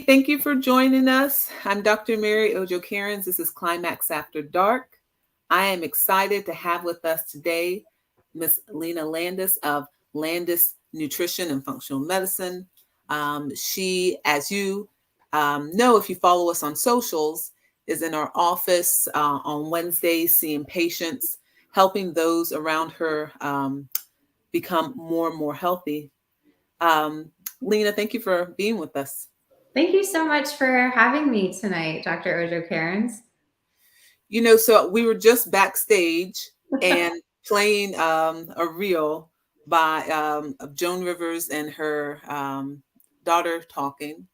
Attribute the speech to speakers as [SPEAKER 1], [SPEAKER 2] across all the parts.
[SPEAKER 1] Thank you for joining us. I'm Dr. Mary Ojo Cairns. This is Climax After Dark. I am excited to have with us today Miss LENA Landis of Landis Nutrition and Functional Medicine. She, as you know, if you follow us on socials, is in our office on Wednesdays seeing patients, helping those around her become more and more healthy. LENA, thank you for being with us.
[SPEAKER 2] Thank you so much for having me tonight, Dr. Ojo Cairns.
[SPEAKER 1] So we were just backstage and playing a reel by of Joan Rivers and her daughter talking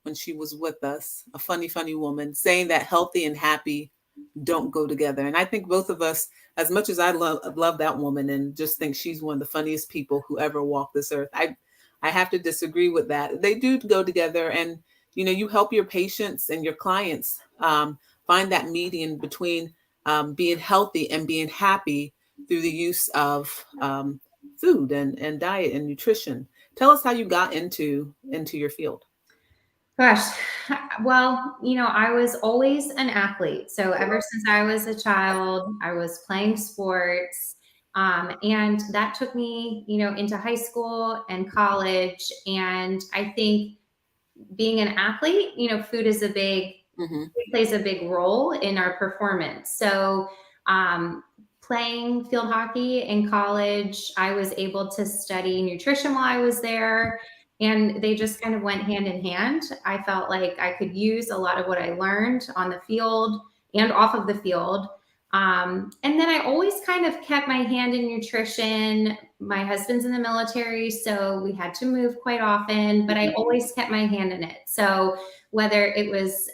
[SPEAKER 1] when she was with us, a funny, funny woman, saying that healthy and happy don't go together. And I think both of us, as much as I love that woman and just think she's one of the funniest people who ever walked this earth, I have to disagree with that. They do go together, and you help your patients and your clients find that median between being healthy and being happy through the use of food and diet and nutrition. Tell us how you got into your field.
[SPEAKER 2] Gosh, well, I was always an athlete. So ever since I was a child, I was playing sports. And that took me, into high school and college. And I think being an athlete, food is
[SPEAKER 1] Mm-hmm.
[SPEAKER 2] it plays a big role in our performance. So, playing field hockey in college, I was able to study nutrition while I was there, and they just kind of went hand in hand. I felt like I could use a lot of what I learned on the field and off of the field. And then I always kind of kept my hand in nutrition. My husband's in the military, so we had to move quite often, but I always kept my hand in it. So whether it was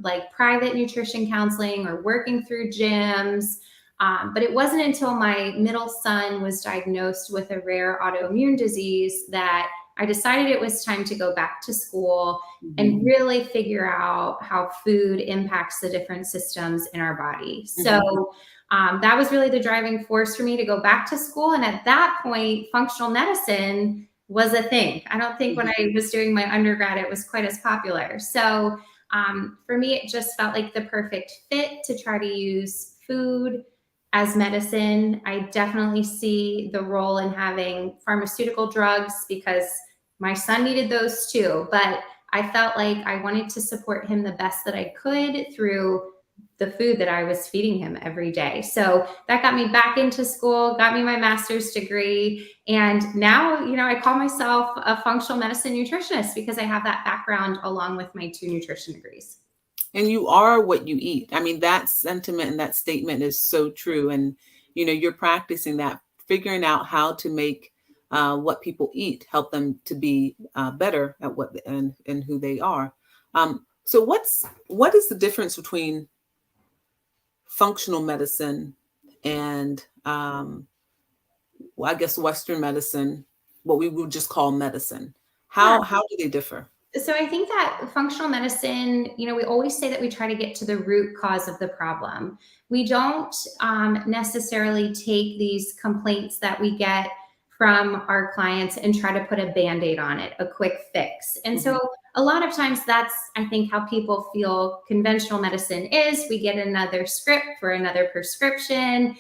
[SPEAKER 2] like private nutrition counseling or working through gyms. But it wasn't until my middle son was diagnosed with a rare autoimmune disease that I decided it was time to go back to school and really figure out how food impacts the different systems in our body. So that was really the driving force for me to go back to school. And at that point, functional medicine was a thing. I don't think when I was doing my undergrad, it was quite as popular. So for me, it just felt like the perfect fit to try to use food as medicine. I definitely see the role in having pharmaceutical drugs because my son needed those too. But I felt like I wanted to support him the best that I could through the food that I was feeding him every day. So that got me back into school, got me my master's degree. And now, I call myself a functional medicine nutritionist because I have that background along with my 2 nutrition degrees.
[SPEAKER 1] And you are what you eat. I mean, that sentiment and that statement is so true. And, you're practicing that, figuring out how to make what people eat, help them to be better at what and who they are. So what is the difference between functional medicine and I guess Western medicine, what we would just call medicine?
[SPEAKER 2] Yeah.
[SPEAKER 1] How do they differ?
[SPEAKER 2] So I think that functional medicine, we always say that we try to get to the root cause of the problem. We don't necessarily take these complaints that we get from our clients and try to put a band-aid on it, a quick fix. And so a lot of times that's, I think, how people feel conventional medicine is. We get another script for another prescription,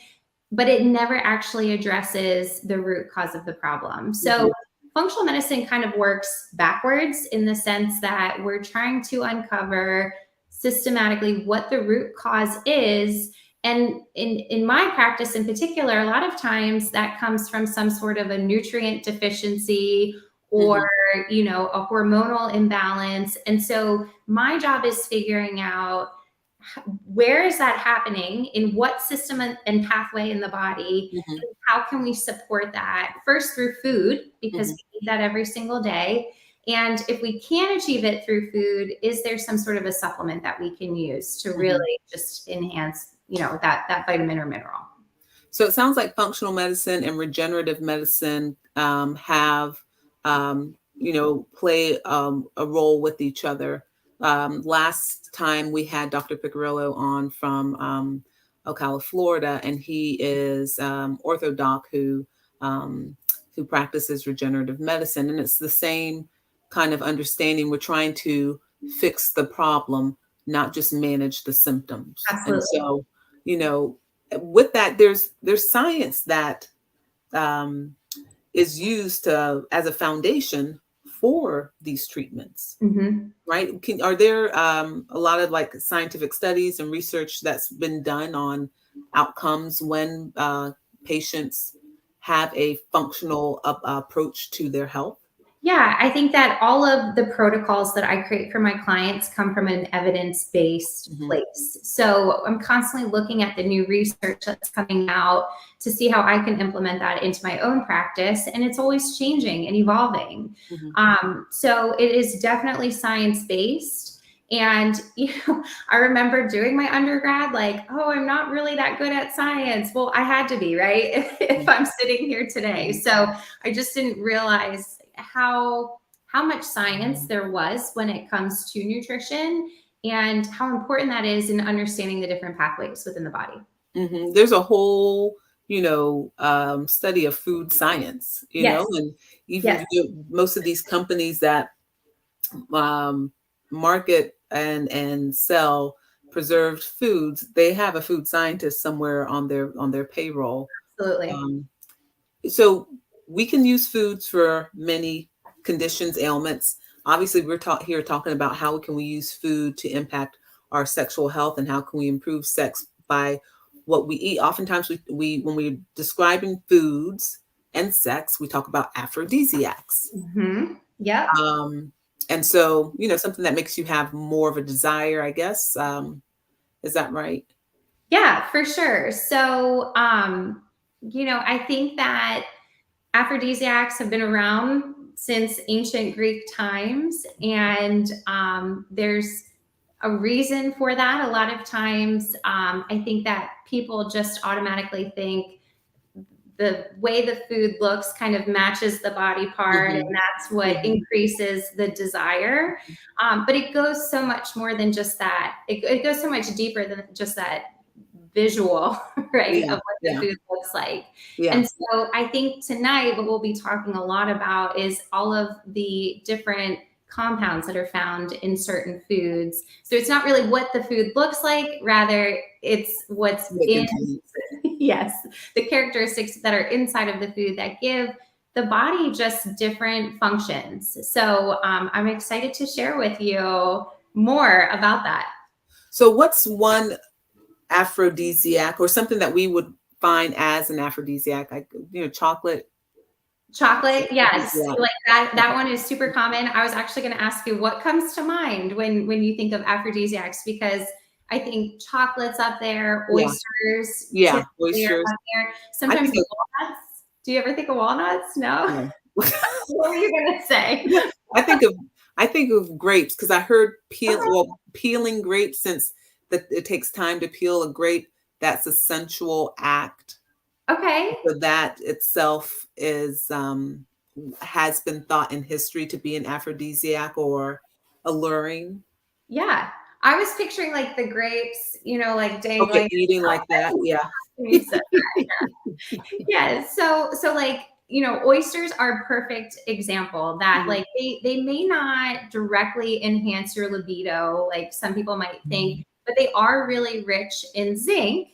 [SPEAKER 2] but it never actually addresses the root cause of the problem. So functional medicine kind of works backwards in the sense that we're trying to uncover systematically what the root cause is. And in my practice in particular, a lot of times that comes from some sort of a nutrient deficiency or, a hormonal imbalance. And so my job is figuring out where is that happening, in what system and pathway in the body, and how can we support that first through food, because we eat that every single day. And if we can achieve it through food, is there some sort of a supplement that we can use to really just enhance, that vitamin or mineral?
[SPEAKER 1] So it sounds like functional medicine and regenerative medicine have, play a role with each other. Last time we had Dr. Picarillo on from Ocala, Florida, and he is orthodoc who practices regenerative medicine, and it's the same kind of understanding. We're trying to fix the problem, not just manage the symptoms. And
[SPEAKER 2] Absolutely.
[SPEAKER 1] so, you know, with that, there's science that um, is used as a foundation for these treatments,
[SPEAKER 2] Hmm.
[SPEAKER 1] right? Are there a lot of like scientific studies and research that's been done on outcomes when patients have a functional approach to their health?
[SPEAKER 2] Yeah, I think that all of the protocols that I create for my clients come from an evidence based
[SPEAKER 1] Hmm.
[SPEAKER 2] place. So I'm constantly looking at the new research that's coming out to see how I can implement that into my own practice. And it's always changing and evolving.
[SPEAKER 1] Hmm.
[SPEAKER 2] So it is definitely science based. And I remember doing my undergrad, like, oh, I'm not really that good at science. Well, I had to be, right? If I'm sitting here today.
[SPEAKER 1] Hmm.
[SPEAKER 2] So I just didn't realize how much science there was when it comes to nutrition and how important that is in understanding the different pathways within the body.
[SPEAKER 1] Hmm. There's a whole, study of food science,
[SPEAKER 2] Yes.
[SPEAKER 1] and even
[SPEAKER 2] Yes.
[SPEAKER 1] most of these companies that um, market and sell preserved foods, they have a food scientist somewhere on their payroll.
[SPEAKER 2] Absolutely.
[SPEAKER 1] Um, so we can use foods for many conditions, ailments. Obviously, we're here talking about how can we use food to impact our sexual health and how can we improve sex by what we eat. Oftentimes, we when we're describing foods and sex, we talk about aphrodisiacs.
[SPEAKER 2] Yep.
[SPEAKER 1] Um, and so, something that makes you have more of a desire, I guess. Is that right?
[SPEAKER 2] Yeah, for sure. So, I think that aphrodisiacs have been around since ancient Greek times, and there's a reason for that. A lot of times, I think that people just automatically think the way the food looks kind of matches the body part, and
[SPEAKER 1] Hmm.
[SPEAKER 2] that's what
[SPEAKER 1] Hmm.
[SPEAKER 2] increases the desire. But it goes so much more than just that. It goes so much deeper than just that visual, right,
[SPEAKER 1] Yeah,
[SPEAKER 2] of what the
[SPEAKER 1] yeah,
[SPEAKER 2] food looks like.
[SPEAKER 1] yeah.
[SPEAKER 2] And so I think tonight what we'll be talking a lot about is all of the different compounds that are found in certain foods. So it's not really what the food looks like, rather it's what's
[SPEAKER 1] What it
[SPEAKER 2] in
[SPEAKER 1] contains.
[SPEAKER 2] yes, the characteristics that are inside of the food that give the body just different functions. So I'm excited to share with you more about that.
[SPEAKER 1] So, what's one aphrodisiac or something that we would find as an aphrodisiac? Like, chocolate. Is an
[SPEAKER 2] Chocolate, yes,
[SPEAKER 1] aphrodisiac.
[SPEAKER 2] like that one is super common. I was actually going to ask you what comes to mind when you think of aphrodisiacs, because I think chocolate's up there,
[SPEAKER 1] Yeah,
[SPEAKER 2] oysters
[SPEAKER 1] yeah.
[SPEAKER 2] typically are
[SPEAKER 1] Oysters.
[SPEAKER 2] up there.
[SPEAKER 1] I
[SPEAKER 2] Sometimes
[SPEAKER 1] think of
[SPEAKER 2] walnuts. Do you ever think of walnuts? No.
[SPEAKER 1] no.
[SPEAKER 2] What were you going to say?
[SPEAKER 1] I think of I think of grapes because I heard
[SPEAKER 2] Okay.
[SPEAKER 1] peeling grapes since that it takes time to peel a grape. That's a sensual act.
[SPEAKER 2] Okay.
[SPEAKER 1] So that itself is has been thought in history to be an aphrodisiac or alluring.
[SPEAKER 2] Yeah. I was picturing like the grapes, like
[SPEAKER 1] Okay,
[SPEAKER 2] dangling.
[SPEAKER 1] eating like that. Yeah.
[SPEAKER 2] When you said yeah. So like, oysters are a perfect example that
[SPEAKER 1] Mhm.
[SPEAKER 2] like they may not directly enhance your libido, like some people might think, but they are really rich in zinc.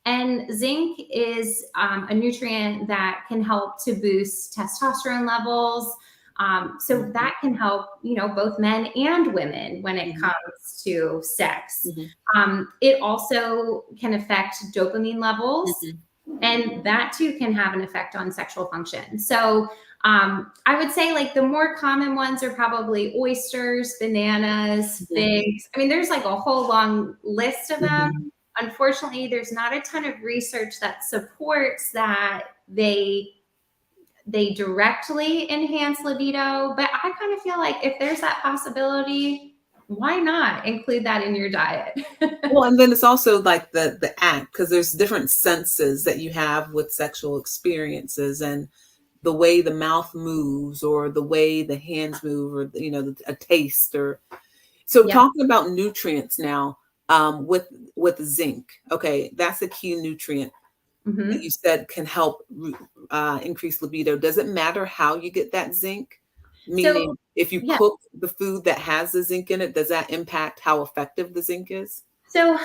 [SPEAKER 2] And zinc is a nutrient that can help to boost testosterone levels. So
[SPEAKER 1] Mhm.
[SPEAKER 2] that can help, both men and women when it
[SPEAKER 1] Mhm.
[SPEAKER 2] comes to sex.
[SPEAKER 1] Mhm.
[SPEAKER 2] It also can affect dopamine levels,
[SPEAKER 1] Mhm.
[SPEAKER 2] and that too can have an effect on sexual function. So I would say like the more common ones are probably oysters, bananas,
[SPEAKER 1] Mhm.
[SPEAKER 2] figs. I mean, there's like a whole long list of them.
[SPEAKER 1] Mhm.
[SPEAKER 2] Unfortunately, there's not a ton of research that supports that they directly enhance libido, but I kind of feel like if there's that possibility, why not include that in your diet?
[SPEAKER 1] Well, and then it's also like the act because there's different senses that you have with sexual experiences and the way the mouth moves or the way the hands move or a taste or so
[SPEAKER 2] Yep.
[SPEAKER 1] talking about nutrients now with zinc. Okay, that's a key nutrient that you
[SPEAKER 2] Hmm.
[SPEAKER 1] said can help increase libido. Does it matter how you get that zinc?
[SPEAKER 2] So
[SPEAKER 1] Meaning, if you
[SPEAKER 2] Yeah.
[SPEAKER 1] cook the food that has the zinc in it, does that impact how effective the zinc is?
[SPEAKER 2] So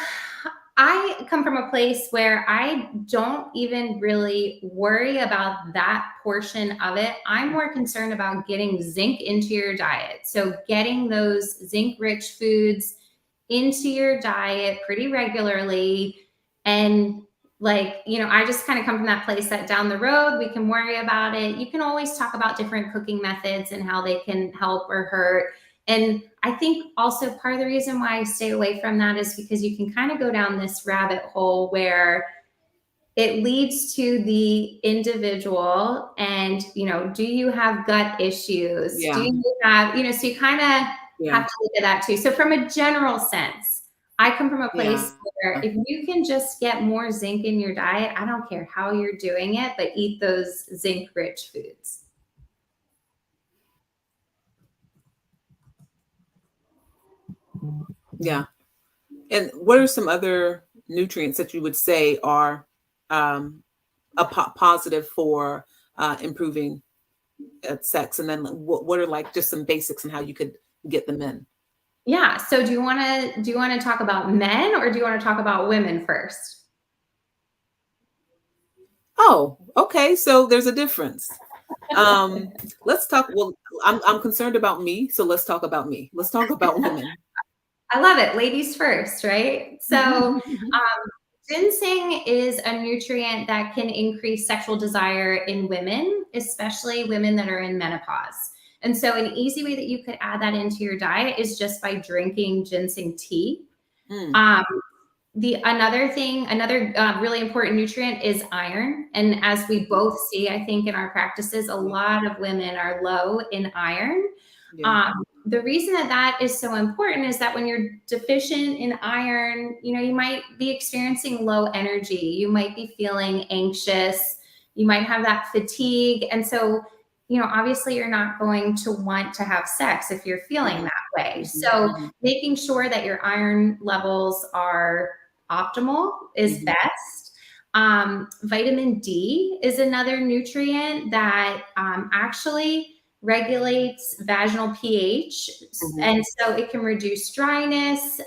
[SPEAKER 2] I come from a place where I don't even really worry about that portion of it. I'm more concerned about getting zinc into your diet. So getting those zinc rich foods into your diet pretty regularly. And I just kind of come from that place that down the road we can worry about it. You can always talk about different cooking methods and how they can help or hurt. And I think also part of the reason why I stay away from that is because you can kind of go down this rabbit hole where it leads to the individual. And do you have gut issues? Do
[SPEAKER 1] Yeah,
[SPEAKER 2] you have, so you kind of
[SPEAKER 1] yeah,
[SPEAKER 2] have to look at that too. So from a general sense, I come from a
[SPEAKER 1] yeah,
[SPEAKER 2] place where if you can just get more zinc in your diet, I don't care how you're doing it, but eat those zinc rich foods.
[SPEAKER 1] yeah. And what are some other nutrients that you would say are um, positive for improving sex? And then what are like just some basics and how you could get them in?
[SPEAKER 2] Yeah. So do you want to talk about men, or do you want to talk about women first?
[SPEAKER 1] Oh, okay. So there's a difference. Um, let's talk. Well, I'm concerned about me, so let's talk about me. Let's talk about women.
[SPEAKER 2] I love it. Ladies first, right? So, ginseng is a nutrient that can increase sexual desire in women, especially women that are in menopause. And so, an easy way that you could add that into your diet is just by drinking ginseng tea.
[SPEAKER 1] Mm,
[SPEAKER 2] Um, another really important nutrient is iron. And as we both see, I think in our practices, a
[SPEAKER 1] yeah,
[SPEAKER 2] lot of women are low in iron.
[SPEAKER 1] yeah.
[SPEAKER 2] The reason that that is so important is that when you're deficient in iron, you might be experiencing low energy. You might be feeling anxious. You might have that fatigue. And so, obviously, you're not going to want to have sex if you're feeling
[SPEAKER 1] Mhm,
[SPEAKER 2] that way.
[SPEAKER 1] mhm,
[SPEAKER 2] So,
[SPEAKER 1] mhm,
[SPEAKER 2] making sure that your iron levels are optimal is
[SPEAKER 1] mhm,
[SPEAKER 2] best. Vitamin D is another nutrient that actually regulates vaginal pH.
[SPEAKER 1] mhm,
[SPEAKER 2] And so it can reduce dryness,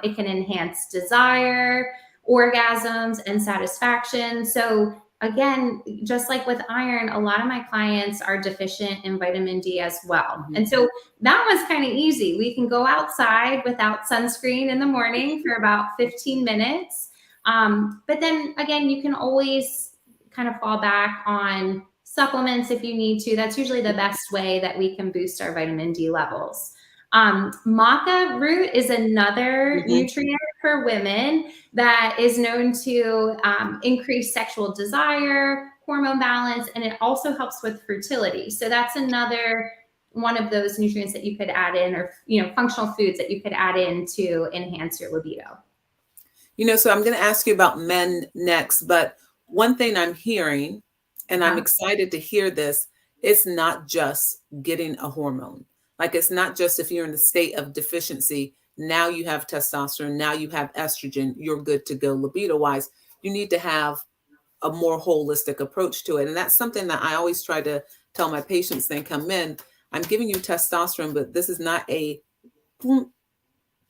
[SPEAKER 2] it can enhance desire, orgasms, and satisfaction. So, again, just like with iron, a lot of my clients are deficient in vitamin D as well.
[SPEAKER 1] mhm.
[SPEAKER 2] And so that was kind of easy. We can go outside without sunscreen in the morning for about 15 minutes. But then again, you can always kind of fall back on supplements if you need to. That's usually the best way that we can boost our vitamin D levels. Maca root is another
[SPEAKER 1] Mhm.
[SPEAKER 2] nutrient for women that is known to increase sexual desire, hormone balance, and it also helps with fertility. So that's another one of those nutrients that you could add in, or functional foods that you could add in to enhance your libido.
[SPEAKER 1] So I'm going to ask you about men next, but one thing I'm hearing, and I'm
[SPEAKER 2] Uh-huh.
[SPEAKER 1] excited to hear this, it's not just getting a hormone. Like it's not just if you're in the state of deficiency, now you have testosterone, now you have estrogen, you're good to go libido wise. You need to have a more holistic approach to it. And that's something that I always try to tell my patients they come in. I'm giving you testosterone, but this is not a boom,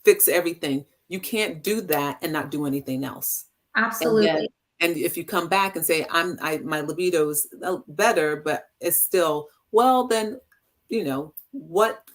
[SPEAKER 1] fix everything. You can't do that and not do anything else. And then,
[SPEAKER 2] Absolutely.
[SPEAKER 1] and if you come back and say, my libido is better, but it's still, well, then,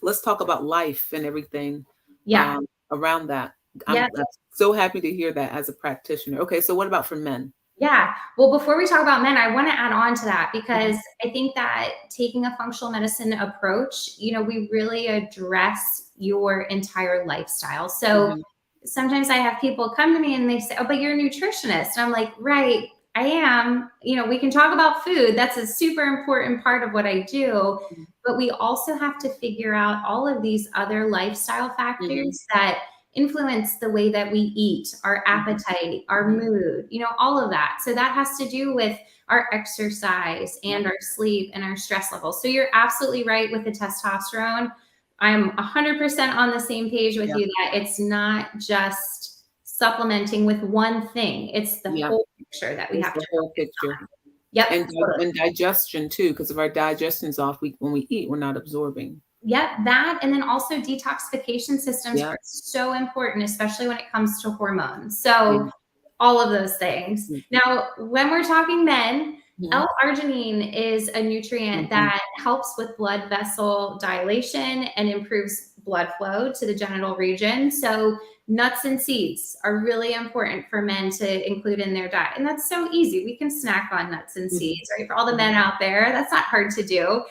[SPEAKER 1] let's talk about life and everything
[SPEAKER 2] Yeah.
[SPEAKER 1] around that.
[SPEAKER 2] Yeah.
[SPEAKER 1] I'm so happy to hear that as a practitioner. Okay. So what about for men?
[SPEAKER 2] Yeah. Well, before we talk about men, I want to add on to that
[SPEAKER 1] Mhm,
[SPEAKER 2] because I think that taking a functional medicine approach, we really address your entire lifestyle. So
[SPEAKER 1] mhm,
[SPEAKER 2] sometimes I have people come to me and they say, "Oh, but you're a nutritionist." And I'm like, "Right, I am. We can talk about food. That's a super important part of what I do.
[SPEAKER 1] mhm,
[SPEAKER 2] But we also have to figure out all of these other lifestyle
[SPEAKER 1] mhm,
[SPEAKER 2] factors that influence the way that we eat, our
[SPEAKER 1] mhm,
[SPEAKER 2] appetite, our
[SPEAKER 1] mhm.
[SPEAKER 2] mood, all of that. So that has to do with our exercise
[SPEAKER 1] Yeah.
[SPEAKER 2] and our sleep and our stress levels. So you're absolutely right with the testosterone. I'm 100% on the same page with
[SPEAKER 1] Yeah.
[SPEAKER 2] you that it's not just supplementing with one thing, it's the
[SPEAKER 1] Yeah.
[SPEAKER 2] whole picture that we
[SPEAKER 1] It's
[SPEAKER 2] have
[SPEAKER 1] the
[SPEAKER 2] to
[SPEAKER 1] whole
[SPEAKER 2] focus
[SPEAKER 1] picture.
[SPEAKER 2] on. Yep.
[SPEAKER 1] And
[SPEAKER 2] Totally.
[SPEAKER 1] digestion too, because if our digestion's off, when we eat, we're not absorbing.
[SPEAKER 2] Yep, that and then also detoxification systems
[SPEAKER 1] Yeah.
[SPEAKER 2] are so important, especially when it comes to hormones.
[SPEAKER 1] Yeah.
[SPEAKER 2] So all of those things.
[SPEAKER 1] Mhm.
[SPEAKER 2] Now, when we're talking men,
[SPEAKER 1] Mhm.
[SPEAKER 2] L-arginine is a nutrient
[SPEAKER 1] Mhm.
[SPEAKER 2] that helps with blood vessel dilation and improves blood flow to the genital region. So nuts and seeds are really important for men to include in their diet. And that's so easy. We can snack on nuts and
[SPEAKER 1] Mhm.
[SPEAKER 2] seeds, right? For all the
[SPEAKER 1] Mhm.
[SPEAKER 2] men out there, that's not hard to do.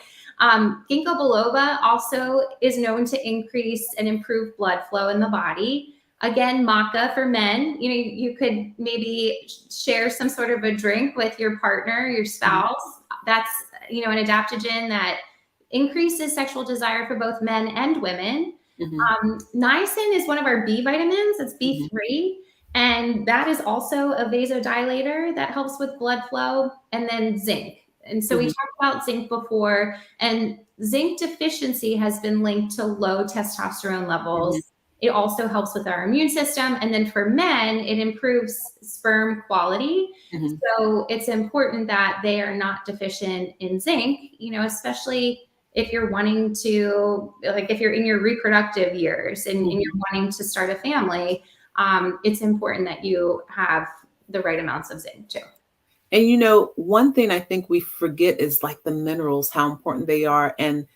[SPEAKER 2] Ginkgo biloba also is known to increase and improve blood flow in the body. Again, maca for men, you could maybe share some sort of a drink with your partner, your
[SPEAKER 1] Mhm.
[SPEAKER 2] spouse. That's, an adaptogen that increases sexual desire for both men and women.
[SPEAKER 1] Mhm.
[SPEAKER 2] Niacin is one of our B vitamins. It's
[SPEAKER 1] Mhm.
[SPEAKER 2] B3, and that is also a vasodilator that helps with blood flow. And then zinc. And so we
[SPEAKER 1] Mhm.
[SPEAKER 2] talked about zinc before, and zinc deficiency has been linked to low testosterone
[SPEAKER 1] Mhm.
[SPEAKER 2] levels. It also helps with our immune system. And then for men, it improves sperm quality.
[SPEAKER 1] Mhm.
[SPEAKER 2] So it's important that they are not deficient in zinc, especially if you're wanting to, like, if you're in your reproductive years and you're
[SPEAKER 1] Mhm.
[SPEAKER 2] wanting to start a family, it's important that you have the right amounts of zinc too.
[SPEAKER 1] And one thing I think we forget is like the minerals, how important they are. And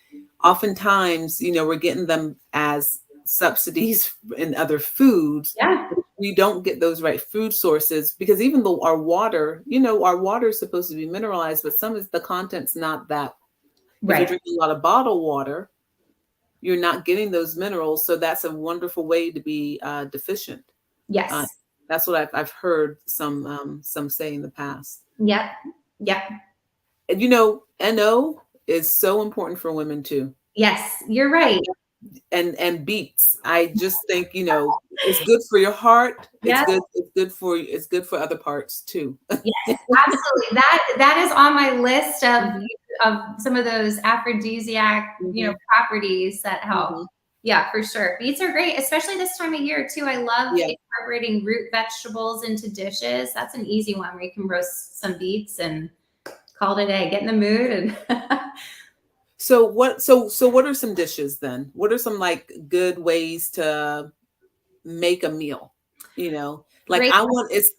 [SPEAKER 1] oftentimes, we're getting them as subsidies in other foods.
[SPEAKER 2] Yeah,
[SPEAKER 1] We don't get those right food sources because even though our water is supposed to be mineralized, but some of the content's not that. If you're
[SPEAKER 2] right.
[SPEAKER 1] drinking a lot of bottled water, you're not getting those minerals. So that's a wonderful way to be deficient. Uh,
[SPEAKER 2] Yes.
[SPEAKER 1] that's what I've heard some say in the past.
[SPEAKER 2] Yep. Yep.
[SPEAKER 1] And NO is so important for women too.
[SPEAKER 2] Yes, you're right.
[SPEAKER 1] And beets. I just think, it's good for your heart.
[SPEAKER 2] Yep.
[SPEAKER 1] It's good for other parts too.
[SPEAKER 2] Yes, absolutely. That is on my list of
[SPEAKER 1] Mhm,
[SPEAKER 2] some of those aphrodisiac,
[SPEAKER 1] mhm,
[SPEAKER 2] properties that help.
[SPEAKER 1] mhm.
[SPEAKER 2] Yeah, for sure. Beets are great, especially this time of year too. I love
[SPEAKER 1] Yeah.
[SPEAKER 2] incorporating root vegetables into dishes. That's an easy one where you can roast some beets and call it a day. Get in the mood and
[SPEAKER 1] So what are some dishes then? What are some like good ways to make a meal? Like
[SPEAKER 2] great.
[SPEAKER 1] I want it's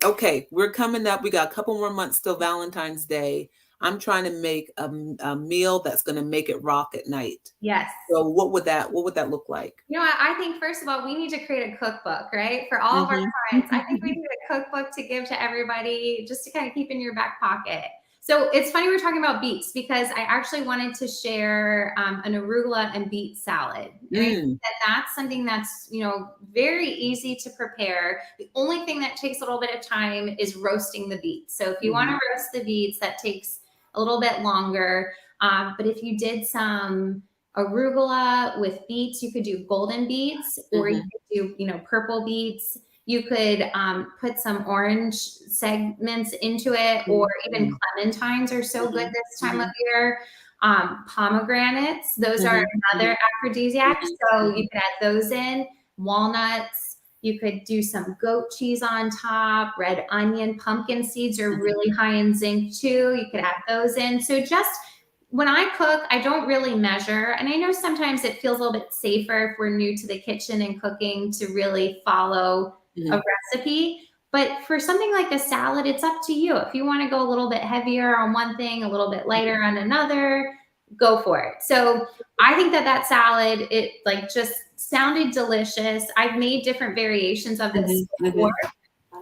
[SPEAKER 1] okay, we're coming up. We got a couple more months till Valentine's Day. I'm trying to make a meal that's going to make it rock at night.
[SPEAKER 2] Yes.
[SPEAKER 1] So what would that look like?
[SPEAKER 2] I think first of all, we need to create a cookbook, right? For all of our
[SPEAKER 1] Mhm.
[SPEAKER 2] clients. I think we need a cookbook to give to everybody just to kind of keep in your back pocket. So it's funny we're talking about beets because I actually wanted to share an arugula and beet salad. And I think
[SPEAKER 1] Mm,
[SPEAKER 2] that that's something that's, very easy to prepare. The only thing that takes a little bit of time is roasting the beets. So if you want
[SPEAKER 1] mhm,
[SPEAKER 2] to roast the beets, that takes a little bit longer. But if you did some arugula with beets. You could do golden beets, or you
[SPEAKER 1] mhm,
[SPEAKER 2] could do, purple beets. You could put some orange segments into it, or
[SPEAKER 1] mhm,
[SPEAKER 2] even
[SPEAKER 1] mhm,
[SPEAKER 2] clementines are so good
[SPEAKER 1] mhm,
[SPEAKER 2] this time of
[SPEAKER 1] mhm,
[SPEAKER 2] year. Pomegranates, those are
[SPEAKER 1] mhm,
[SPEAKER 2] another
[SPEAKER 1] mhm,
[SPEAKER 2] aphrodisiac.
[SPEAKER 1] mhm,
[SPEAKER 2] So you
[SPEAKER 1] mhm,
[SPEAKER 2] could add those in. Walnuts. You could do some goat cheese on top, red onion, pumpkin seeds are
[SPEAKER 1] mhm,
[SPEAKER 2] really high in zinc too. You could add those in. So just when I cook, I don't really measure. And I know sometimes it feels a little bit safer if we're new to the kitchen and cooking to really follow a
[SPEAKER 1] mhm,
[SPEAKER 2] recipe. But for something like a salad, it's up to you. If you want to go a little bit heavier on one thing, a little bit lighter on another, go for it. So I think that salad, it like just sounded delicious. I've made different variations of this
[SPEAKER 1] mhm,
[SPEAKER 2] before.
[SPEAKER 1] mhm,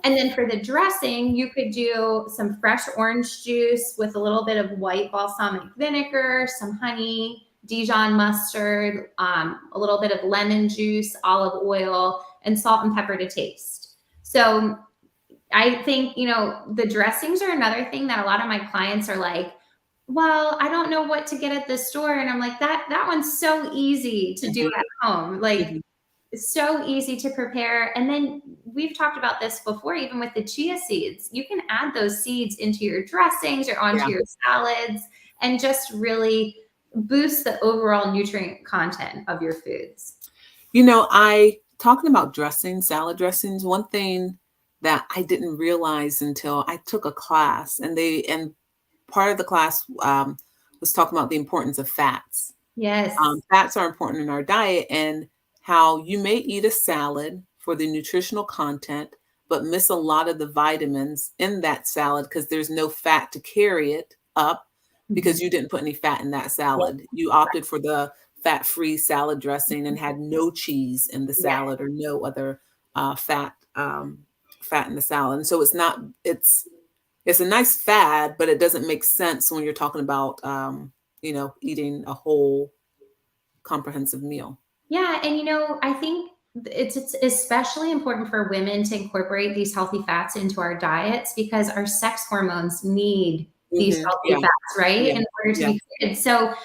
[SPEAKER 2] And then for the dressing, you could do some fresh orange juice with a little bit of white balsamic vinegar, some honey, Dijon mustard, a little bit of lemon juice, olive oil, and salt and pepper to taste. So I think, the dressings are another thing that a lot of my clients are like, well, I don't know what to get at the store. And I'm like, that one's so easy to do
[SPEAKER 1] mhm,
[SPEAKER 2] at home. Like,
[SPEAKER 1] mhm,
[SPEAKER 2] so easy to prepare. And then we've talked about this before, even with the chia seeds. You can add those seeds into your dressings or onto
[SPEAKER 1] yeah.
[SPEAKER 2] your salads and just really boost the overall nutrient content of your foods.
[SPEAKER 1] I talking about dressings, salad dressings, one thing that I didn't realize until I took a class and part of the class was talking about the importance of fats.
[SPEAKER 2] Yes.
[SPEAKER 1] Fats are important in our diet, and how you may eat a salad for the nutritional content, but miss a lot of the vitamins in that salad because there's no fat to carry it up because
[SPEAKER 2] Mhm.
[SPEAKER 1] you didn't put any fat in that
[SPEAKER 2] Yeah.
[SPEAKER 1] salad. You opted for the fat-free salad dressing and had no cheese in the
[SPEAKER 2] Yeah.
[SPEAKER 1] salad or no other fat in the salad. And so it's not it's a nice fad, but it doesn't make sense when you're talking about eating a whole comprehensive meal.
[SPEAKER 2] Yeah, and I think it's especially important for women to incorporate these healthy fats into our diets because our sex hormones need these
[SPEAKER 1] Mhm.
[SPEAKER 2] healthy
[SPEAKER 1] Yeah,
[SPEAKER 2] fats, right?
[SPEAKER 1] yeah,
[SPEAKER 2] In order to
[SPEAKER 1] yeah.
[SPEAKER 2] be created. So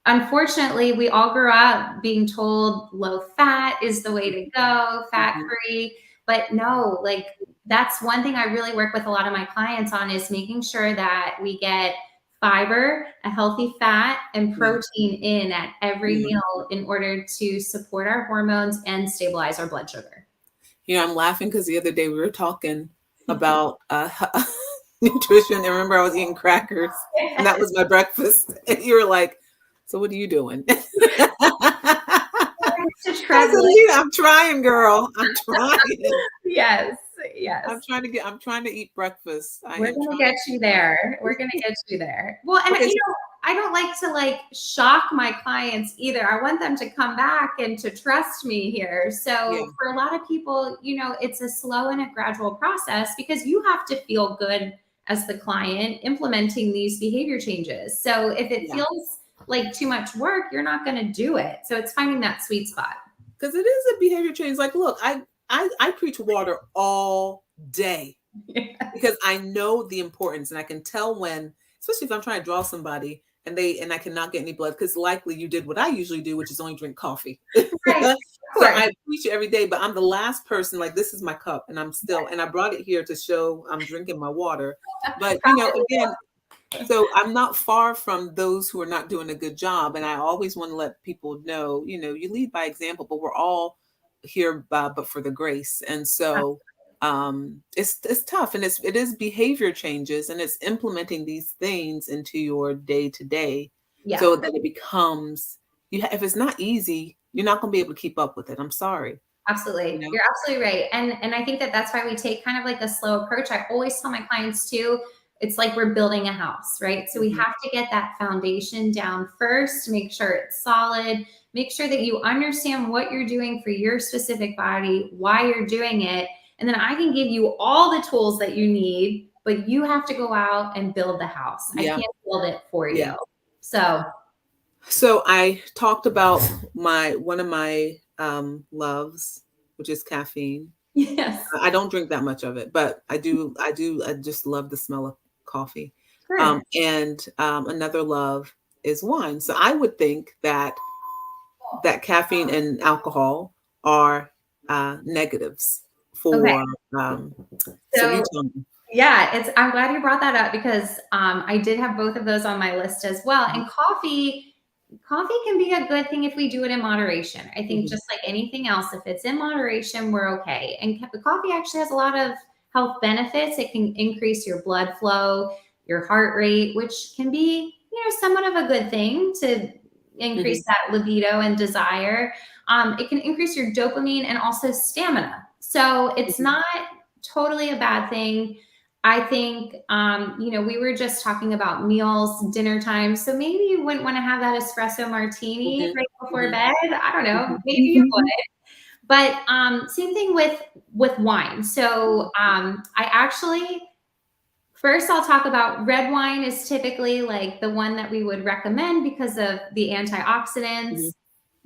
[SPEAKER 2] unfortunately, we all grew up being told low fat is the way to go, fat
[SPEAKER 1] Mhm.
[SPEAKER 2] free. But no, like that's one thing I really work with a lot of my clients on is making sure that we get fiber, a healthy fat, and
[SPEAKER 1] Yeah,
[SPEAKER 2] protein in at every
[SPEAKER 1] yeah.
[SPEAKER 2] meal in order to support our hormones and stabilize our blood sugar.
[SPEAKER 1] I'm laughing because the other day we were talking about nutrition. And remember, I was eating crackers, and that was my breakfast. And you were like, "So what are you doing?"
[SPEAKER 2] To
[SPEAKER 1] I
[SPEAKER 2] tread
[SPEAKER 1] said,
[SPEAKER 2] light.
[SPEAKER 1] "Yeah, I'm trying, girl. I'm trying.
[SPEAKER 2] Yes, yes.
[SPEAKER 1] I'm trying to eat breakfast. I
[SPEAKER 2] We're
[SPEAKER 1] am
[SPEAKER 2] gonna get
[SPEAKER 1] trying
[SPEAKER 2] you
[SPEAKER 1] to."
[SPEAKER 2] there. We're gonna get you there. Well, and
[SPEAKER 1] Okay.
[SPEAKER 2] I don't like to like shock my clients either. I want them to come back and to trust me here.
[SPEAKER 1] Yeah,
[SPEAKER 2] So for a lot of people, it's a slow and a gradual process because you have to feel good as the client implementing these behavior changes. So if it
[SPEAKER 1] yeah.
[SPEAKER 2] feels like too much work, you're not going to do it. So it's finding that sweet spot.
[SPEAKER 1] Because it is a behavior change. Like, look, I preach water all day because I know the importance, and I can tell when, especially if I'm trying to draw somebody and I cannot get any blood, because likely you did what I usually do, which is only drink coffee.
[SPEAKER 2] Right. Of
[SPEAKER 1] So
[SPEAKER 2] course.
[SPEAKER 1] I preach it every day, but I'm the last person. Like, this is my cup, and I'm still, and I brought it here to show I'm drinking my water. But again, so I'm not far from those who are not doing a good job, and I always want to let people know, you lead by example, but we're all here but for the grace. And so it's tough, and it is behavior changes, and it's implementing these things into your day to day
[SPEAKER 2] Yeah.
[SPEAKER 1] so that it becomes if it's not easy, you're not going to be able to keep up with it. I'm sorry, you
[SPEAKER 2] Absolutely.
[SPEAKER 1] know.
[SPEAKER 2] You're absolutely right. And I think that that's why we take kind of like a slow approach. I always tell my clients too, it's like we're building a house, right? So we
[SPEAKER 1] Mhm.
[SPEAKER 2] have to get that foundation down first, make sure it's solid, make sure that you understand what you're doing for your specific body, why you're doing it, and then I can give you all the tools that you need, but you have to go out and build the house. I
[SPEAKER 1] Yeah,
[SPEAKER 2] can't build it for
[SPEAKER 1] yeah.
[SPEAKER 2] you. So,
[SPEAKER 1] So I talked about my one of my loves, which is caffeine.
[SPEAKER 2] yes.
[SPEAKER 1] I don't drink that much of it, but I just love the smell of coffee.
[SPEAKER 2] Sure.
[SPEAKER 1] And another love is wine. So I would think that caffeine and alcohol are negatives
[SPEAKER 2] Okay.
[SPEAKER 1] for so you
[SPEAKER 2] So
[SPEAKER 1] tell me.
[SPEAKER 2] yeah, I'm glad you brought that up because I did have both of those on my list as well.
[SPEAKER 1] Mhm,
[SPEAKER 2] And coffee can be a good thing if we do it in moderation. I think
[SPEAKER 1] mhm,
[SPEAKER 2] just like anything else, if it's in moderation, we're okay. And coffee actually has a lot of health benefits. It can increase your blood flow, your heart rate, which can be, somewhat of a good thing to
[SPEAKER 1] mhm,
[SPEAKER 2] increase that libido and desire. It can increase your dopamine and also stamina. So it's
[SPEAKER 1] mhm,
[SPEAKER 2] not totally a bad thing. I think, we were just talking about meals, dinner time. So maybe you wouldn't want to have that espresso martini
[SPEAKER 1] mhm,
[SPEAKER 2] right before
[SPEAKER 1] mhm,
[SPEAKER 2] bed. I don't know.
[SPEAKER 1] mhm,
[SPEAKER 2] Maybe you would.
[SPEAKER 1] mhm,
[SPEAKER 2] But same thing with wine. So I actually first I'll talk about red wine is typically like the one that we would recommend because of the
[SPEAKER 1] mhm.
[SPEAKER 2] antioxidants.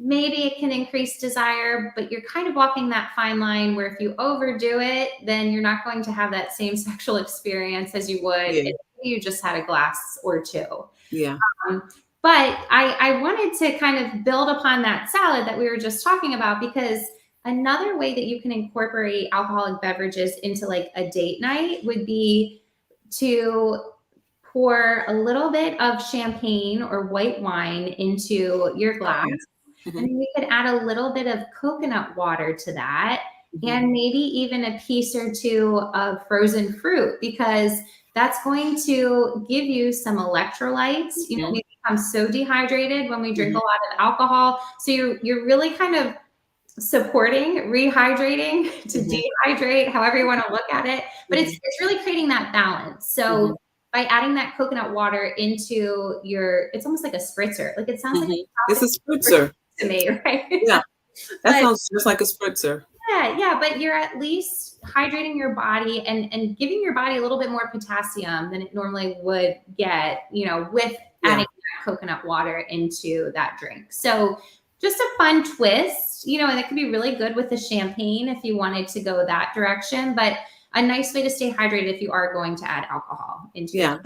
[SPEAKER 2] Maybe it can increase desire, but you're kind of walking that fine line where if you overdo it, then you're not going to have that same sexual experience as you would
[SPEAKER 1] Yeah,
[SPEAKER 2] if you just had a glass or two.
[SPEAKER 1] yeah.
[SPEAKER 2] Um, but I wanted to kind of build upon that salad that we were just talking about because another way that you can incorporate alcoholic beverages into like a date night would be to pour a little bit of champagne or white wine into your glass.
[SPEAKER 1] Okay.
[SPEAKER 2] And
[SPEAKER 1] Mhm,
[SPEAKER 2] then you could add a little bit of coconut water to that.
[SPEAKER 1] Mhm.
[SPEAKER 2] and maybe even a piece or two of frozen fruit, because that's going to give you some electrolytes.
[SPEAKER 1] Mhm.
[SPEAKER 2] We become so dehydrated when we drink a
[SPEAKER 1] Mhm.
[SPEAKER 2] lot of alcohol. So you're really kind of supporting rehydrating to
[SPEAKER 1] Mhm.
[SPEAKER 2] dehydrate, however you want to look at it. But
[SPEAKER 1] Mhm.
[SPEAKER 2] it's really creating that balance. So
[SPEAKER 1] Mhm.
[SPEAKER 2] by adding that coconut water into your, it's almost like a spritzer. Like it sounds like
[SPEAKER 1] Mhm. It's a
[SPEAKER 2] a topical
[SPEAKER 1] spritzer.
[SPEAKER 2] to me, right?
[SPEAKER 1] Yeah, that
[SPEAKER 2] But
[SPEAKER 1] sounds just like a spritzer.
[SPEAKER 2] yeah, but you're at least hydrating your body and giving your body a little bit more potassium than it normally would get, with
[SPEAKER 1] Yeah,
[SPEAKER 2] adding that coconut water into that drink. So just a fun twist, and it could be really good with the champagne if you wanted to go that direction, but a nice way to stay hydrated if you are going to add alcohol into your
[SPEAKER 1] yeah,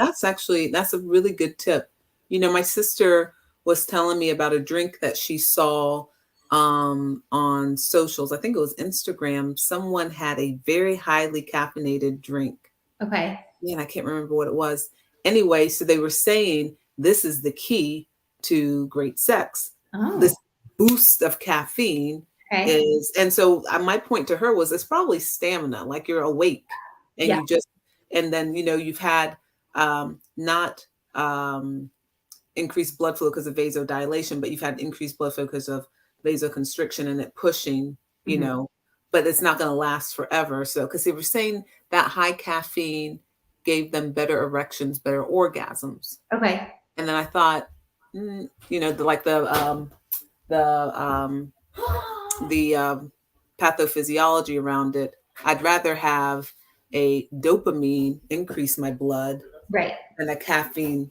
[SPEAKER 1] that's a really good tip. My sister was telling me about a drink that she saw on socials. I think it was Instagram. Someone had a very highly caffeinated drink.
[SPEAKER 2] Okay.
[SPEAKER 1] Man, I can't remember what it was. Anyway, so they were saying this is the key to great sex.
[SPEAKER 2] Oh,
[SPEAKER 1] This boost of caffeine
[SPEAKER 2] okay.
[SPEAKER 1] is, and so my point to her was it's probably stamina, like you're awake and
[SPEAKER 2] Yeah.
[SPEAKER 1] and then, you've had not increased blood flow because of vasodilation, but you've had increased blood flow because of vasoconstriction and it pushing, you
[SPEAKER 2] Mhm.
[SPEAKER 1] know, but it's not going to last forever. So, because they were saying that high caffeine gave them better erections, better orgasms.
[SPEAKER 2] Okay.
[SPEAKER 1] And then I thought, like the the pathophysiology around it. I'd rather have a dopamine increase my blood
[SPEAKER 2] Right.
[SPEAKER 1] than a caffeine,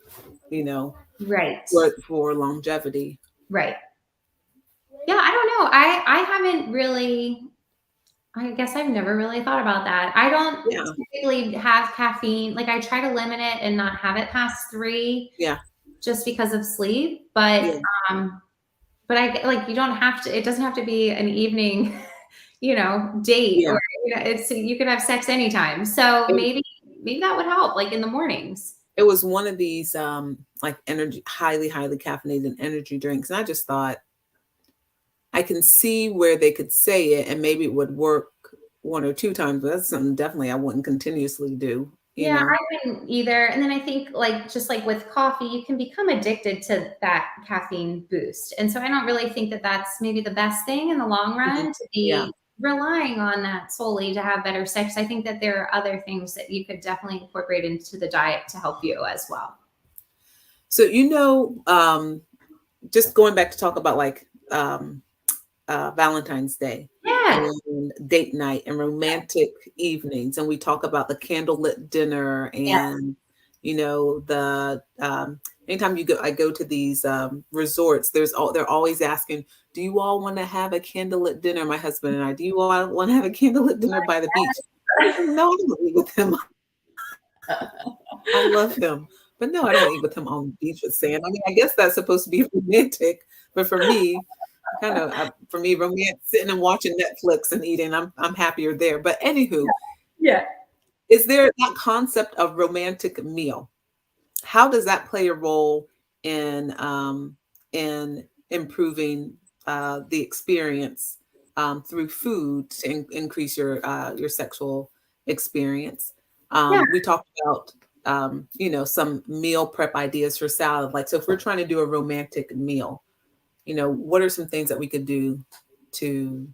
[SPEAKER 1] you know,
[SPEAKER 2] Right.
[SPEAKER 1] for longevity.
[SPEAKER 2] Right. Yeah, I don't know. I haven't really, I guess I've never really thought about that. I don't
[SPEAKER 1] Yeah,
[SPEAKER 2] typically have caffeine. Like I try to limit it and not have it past 3
[SPEAKER 1] yeah,
[SPEAKER 2] just because of sleep, but
[SPEAKER 1] yeah.
[SPEAKER 2] um I like, you don't have to, it doesn't have to be an evening, date,
[SPEAKER 1] Yeah.
[SPEAKER 2] or it's, you can have sex anytime. So
[SPEAKER 1] It,
[SPEAKER 2] maybe that would help, like in the mornings.
[SPEAKER 1] it was one of these like energy highly caffeinated energy drinks. And I just thought I can see where they could say it and maybe it would work one or two times, but that's something definitely I wouldn't continuously do, you
[SPEAKER 2] Yeah,
[SPEAKER 1] know.
[SPEAKER 2] I wouldn't either. And then I think, like, just like with coffee, you can become addicted to that caffeine boost. And so I don't really think that that's maybe the best thing in the long
[SPEAKER 1] Mhm.
[SPEAKER 2] run, to
[SPEAKER 1] Yeah.
[SPEAKER 2] be relying on that solely to have better sex. I think that there are other things that you could definitely incorporate into the diet to help you as well.
[SPEAKER 1] So, just going back to talk about like Valentine's Day
[SPEAKER 2] Yeah.
[SPEAKER 1] and date night and romantic evenings. And we talk about the candlelit dinner
[SPEAKER 2] Yes.
[SPEAKER 1] and, the anytime I go to these resorts, they're always asking, do you all want to have a candlelit dinner? My husband and I, do you all want to have a candlelit dinner by the beach? I said, no, I don't eat with him. I love him. But no, I don't eat with him on the beach with sand. I mean, I guess that's supposed to be romantic, but for me, romance sitting and watching Netflix and eating, I'm happier there. But anywho,
[SPEAKER 2] Yeah.
[SPEAKER 1] is there that concept of romantic meal? How does that play a role in improving the experience through food to increase your sexual experience?
[SPEAKER 2] Yeah.
[SPEAKER 1] We talked about some meal prep ideas for salad. Like, so if we're trying to do a romantic meal, what are some things that we could do to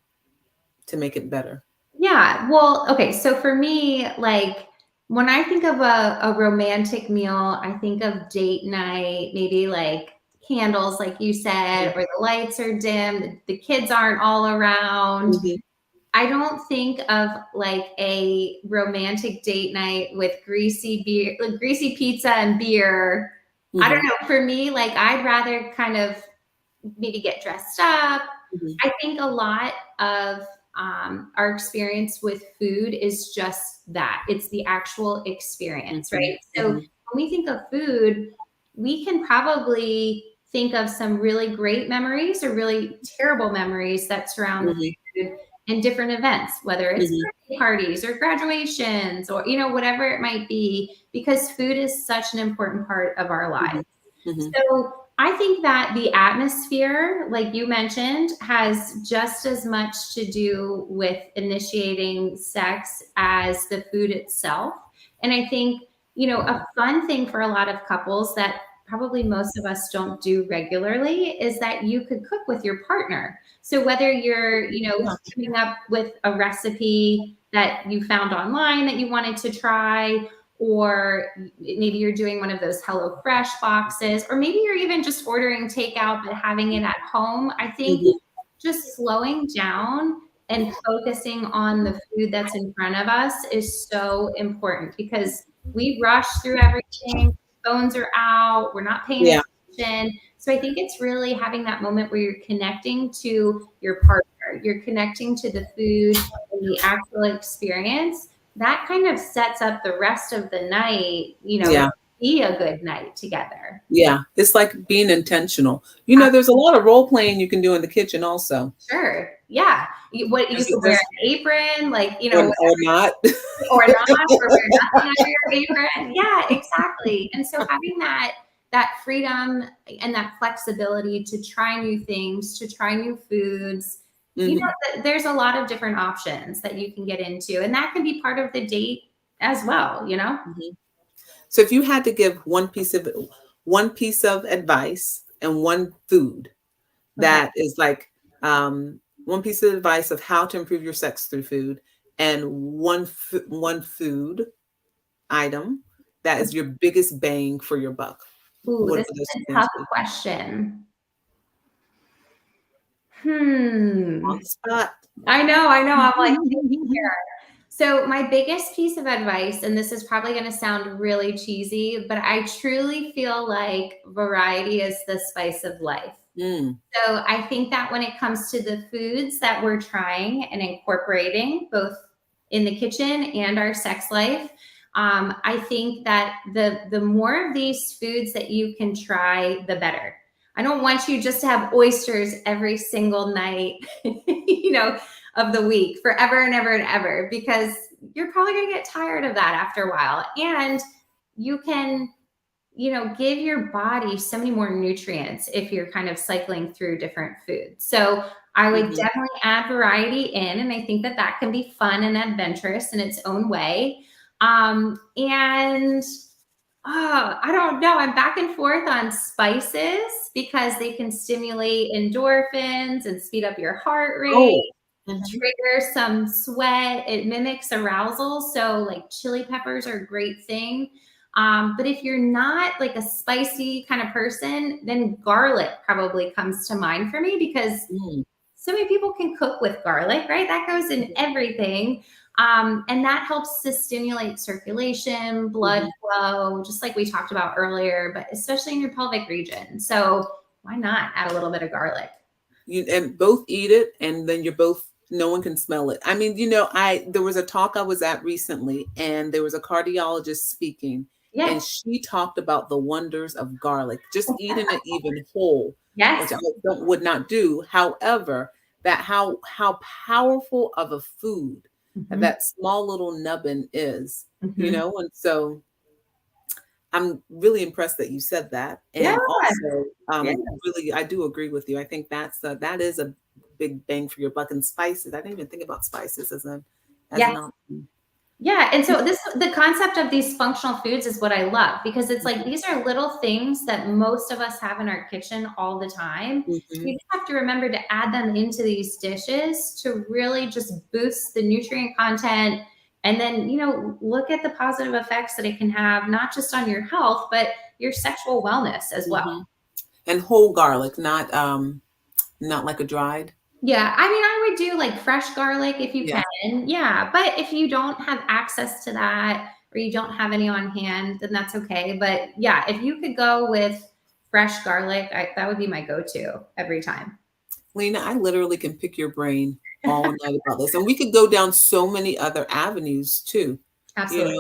[SPEAKER 1] make it better?
[SPEAKER 2] Yeah. Well, okay. So for me, like when I think of a romantic meal, I think of date night, maybe like candles, like you said, or the lights are dim, the kids aren't all around.
[SPEAKER 1] Mhm,
[SPEAKER 2] I don't think of like a romantic date night with greasy beer, like greasy pizza and beer. I don't
[SPEAKER 1] mhm,
[SPEAKER 2] know. For me, like I'd rather kind of maybe get dressed up.
[SPEAKER 1] mhm,
[SPEAKER 2] I think a lot of our experience with food is just that, it's the actual experience,
[SPEAKER 1] mhm,
[SPEAKER 2] right? So when
[SPEAKER 1] mhm,
[SPEAKER 2] we think of food, we can probably think of some really great memories or really terrible memories that surround the
[SPEAKER 1] mhm,
[SPEAKER 2] food in different events, whether it's
[SPEAKER 1] mhm,
[SPEAKER 2] birthday parties or graduations or whatever it might be, because food is such an important part of our lives.
[SPEAKER 1] mhm, mhm,
[SPEAKER 2] So I think that the atmosphere, like you mentioned, has just as much to do with initiating sex as the food itself. And I think, a fun thing for a lot of couples that probably most of us don't do regularly is that you could cook with your partner. So whether you're,
[SPEAKER 1] Yeah.
[SPEAKER 2] coming up with a recipe that you found online that you wanted to try, or maybe you're doing one of those Hello Fresh boxes, or maybe you're even just ordering takeout but having it at home. I think
[SPEAKER 1] Mhm.
[SPEAKER 2] just slowing down and focusing on the food that's in front of us is so important because we rush through everything. Phones are out, we're not paying
[SPEAKER 1] Yeah.
[SPEAKER 2] attention. So I think it's really having that moment where you're connecting to your partner, you're connecting to the food and the actual experience. That kind of sets up the rest of the night,
[SPEAKER 1] Yeah.
[SPEAKER 2] be a good night together.
[SPEAKER 1] Yeah. It's like being intentional. There's a lot of role playing you can do in the kitchen also.
[SPEAKER 2] Sure. Yeah. What you could wear
[SPEAKER 1] There's
[SPEAKER 2] an apron, like,
[SPEAKER 1] or not.
[SPEAKER 2] or not, or wear nothing under your apron. Yeah, exactly. And so having that freedom and that flexibility to try new things, to try new foods,
[SPEAKER 1] Mhm.
[SPEAKER 2] there's a lot of different options that you can get into, and that can be part of the date as well.
[SPEAKER 1] Mhm. So if you had to give one piece of advice and one food
[SPEAKER 2] Okay.
[SPEAKER 1] that is like one piece of advice of how to improve your sex through food, and one food item that is your biggest bang for your buck.
[SPEAKER 2] Ooh,
[SPEAKER 1] What
[SPEAKER 2] this
[SPEAKER 1] would those
[SPEAKER 2] is
[SPEAKER 1] two
[SPEAKER 2] a
[SPEAKER 1] things
[SPEAKER 2] tough
[SPEAKER 1] be?
[SPEAKER 2] question.
[SPEAKER 1] On
[SPEAKER 2] Hmm.
[SPEAKER 1] the spot.
[SPEAKER 2] I know. I'm like thinking here. So, my biggest piece of advice, and this is probably going to sound really cheesy, but I truly feel like variety is the spice of life.
[SPEAKER 1] Mm,
[SPEAKER 2] So, I think that when it comes to the foods that we're trying and incorporating, both in the kitchen and our sex life, I think that the more of these foods that you can try, the better. I don't want you just to have oysters every single night, of the week forever and ever and ever, because you're probably going to get tired of that after a while. And you can, give your body so many more nutrients if you're kind of cycling through different foods. So I would
[SPEAKER 1] mhm.
[SPEAKER 2] definitely add variety in, and I think that that can be fun and adventurous in its own way. And I don't know. I'm back and forth on spices because they can stimulate endorphins and speed up your heart rate,
[SPEAKER 1] Oh, mhm,
[SPEAKER 2] trigger some sweat. It mimics arousal. So, like, chili peppers are a great thing. But if you're not like a spicy kind of person, then garlic probably comes to mind for me because
[SPEAKER 1] mm,
[SPEAKER 2] so many people can cook with garlic, right? That goes in
[SPEAKER 1] mhm,
[SPEAKER 2] everything. And that helps to stimulate circulation, blood
[SPEAKER 1] mhm.
[SPEAKER 2] flow, just like we talked about earlier, but especially in your pelvic region. So, why not add a little bit of garlic?
[SPEAKER 1] And both eat it, and then you're both, no one can smell it. I mean, I there was a talk I was at recently, and there was a cardiologist speaking,
[SPEAKER 2] Yeah.
[SPEAKER 1] and she talked about the wonders of garlic, just eating it even whole, which I
[SPEAKER 2] Yes.
[SPEAKER 1] would not do. However, that how powerful of a food
[SPEAKER 2] Hmm.
[SPEAKER 1] that small little nubbin is,
[SPEAKER 2] Hmm.
[SPEAKER 1] and so I'm really impressed that you said that,
[SPEAKER 2] Yeah.
[SPEAKER 1] and also,
[SPEAKER 2] Yeah.
[SPEAKER 1] really, I do agree with you. I think that is a big bang for your buck. And spices, I didn't even think about spices as
[SPEAKER 2] Yeah.
[SPEAKER 1] an option.
[SPEAKER 2] Yeah, and so the concept of these functional foods is what I love because it's like
[SPEAKER 1] Mhm,
[SPEAKER 2] these are little things that most of us have in our kitchen all the time. You
[SPEAKER 1] mhm,
[SPEAKER 2] just have to remember to add them into these dishes to really just boost the nutrient content, and then, look at the positive effects that it can have not just on your health but your sexual wellness as well.
[SPEAKER 1] mhm. And whole garlic, not like a dried.
[SPEAKER 2] Yeah, I mean, I would do like fresh garlic if you
[SPEAKER 1] Yeah.
[SPEAKER 2] can. Yeah, but if you don't have access to that or you don't have any on hand, then that's okay. But yeah, if you could go with fresh garlic, that would be my go-to every time.
[SPEAKER 1] Lena, I literally can pick your brain all night about this. And we could go down so many other avenues too, you
[SPEAKER 2] Absolutely.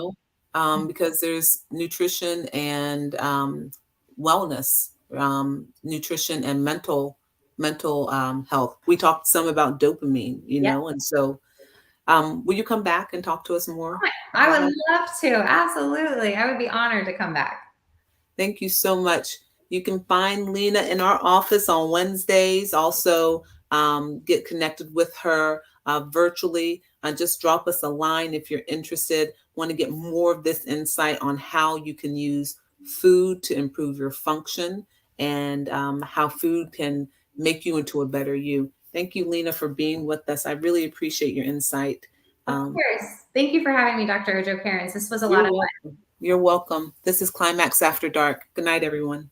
[SPEAKER 1] know, because there's nutrition and wellness, nutrition and mental health. We talked some about dopamine,
[SPEAKER 2] Yeah,
[SPEAKER 1] and so will you come back and talk to us more
[SPEAKER 2] I
[SPEAKER 1] about
[SPEAKER 2] would
[SPEAKER 1] it?
[SPEAKER 2] love to. Absolutely. I would be honored to come back.
[SPEAKER 1] Thank you so much. You can find Lena in our office on Wednesdays. Also, get connected with her virtually. Just drop us a line if you're interested. Want to get more of this insight on how you can use food to improve your function and how food can make you into a better you. Thank you, Lena, for being with us. I really appreciate your insight.
[SPEAKER 2] Of
[SPEAKER 1] Um,
[SPEAKER 2] course. Thank you for having me, Dr. Joe Cairns. This was a lot
[SPEAKER 1] you're
[SPEAKER 2] of
[SPEAKER 1] welcome. You're welcome. This is Climax After Dark. Good night, everyone.